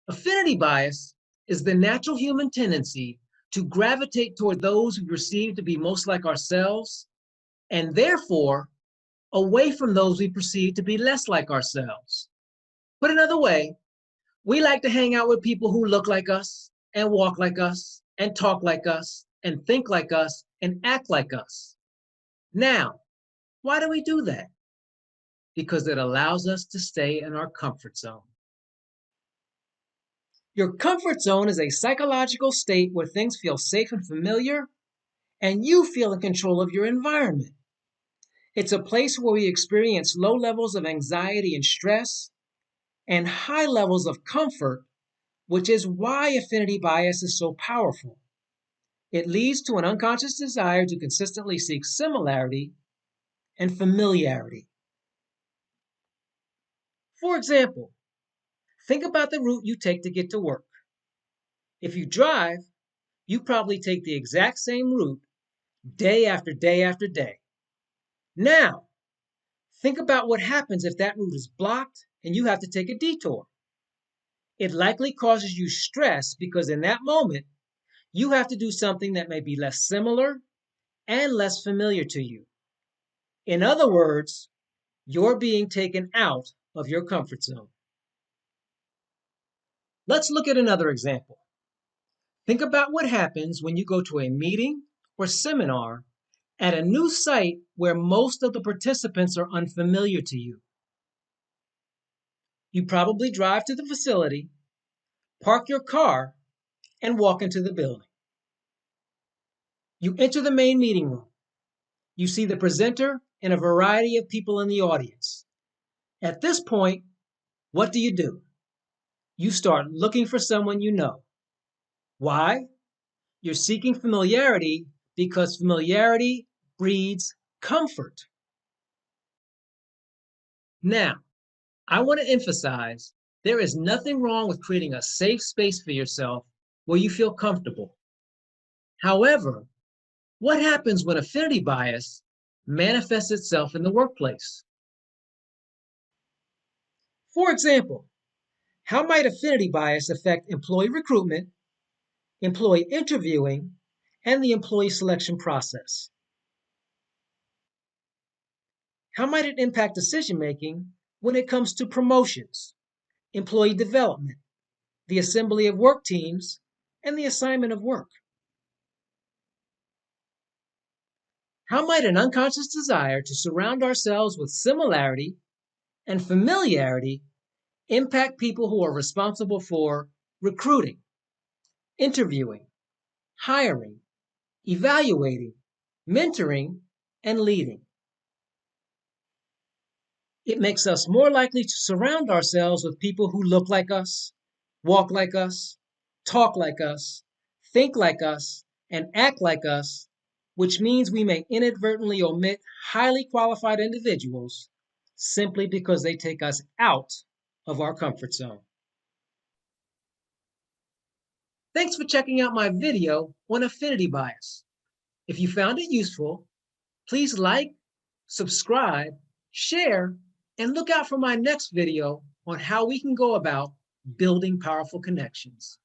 Affinity bias is the natural human tendency to gravitate toward those we perceive to be most like ourselves, and therefore away from those we perceive to be less like ourselves. Put another way, we like to hang out with people who look like us, and walk like us, and talk like us, and think like us, and act like us. Now, why do we do that? Because it allows us to stay in our comfort zone. Your comfort zone is a psychological state where things feel safe and familiar, and you feel in control of your environment. It's a place where we experience low levels of anxiety and stress and high levels of comfort, which is why affinity bias is so powerful. It leads to an unconscious desire to consistently seek similarity and familiarity. For example, think about the route you take to get to work. If you drive, you probably take the exact same route day after day after day. Now, think about what happens if that route is blocked and you have to take a detour. It likely causes you stress because in that moment, you have to do something that may be less similar and less familiar to you. In other words, you're being taken out of your comfort zone. Let's look at another example. Think about what happens when you go to a meeting or seminar at a new site where most of the participants are unfamiliar to you. You probably drive to the facility, park your car, and walk into the building. You enter the main meeting room. You see the presenter and a variety of people in the audience. At this point, what do? You start looking for someone you know. Why? You're seeking familiarity because familiarity breeds comfort. Now, I want to emphasize there is nothing wrong with creating a safe space for yourself where you feel comfortable. However, what happens when affinity bias manifests itself in the workplace? For example, how might affinity bias affect employee recruitment, employee interviewing, and the employee selection process? How might it impact decision making when it comes to promotions, employee development, the assembly of work teams, and the assignment of work? How might an unconscious desire to surround ourselves with similarity and familiarity impact people who are responsible for recruiting, interviewing, hiring, evaluating, mentoring, and leading? It makes us more likely to surround ourselves with people who look like us, walk like us, talk like us, think like us, and act like us, which means we may inadvertently omit highly qualified individuals simply because they take us out of our comfort zone. Thanks for checking out my video on affinity bias. If you found it useful, please like, subscribe, share, and look out for my next video on how we can go about building powerful connections.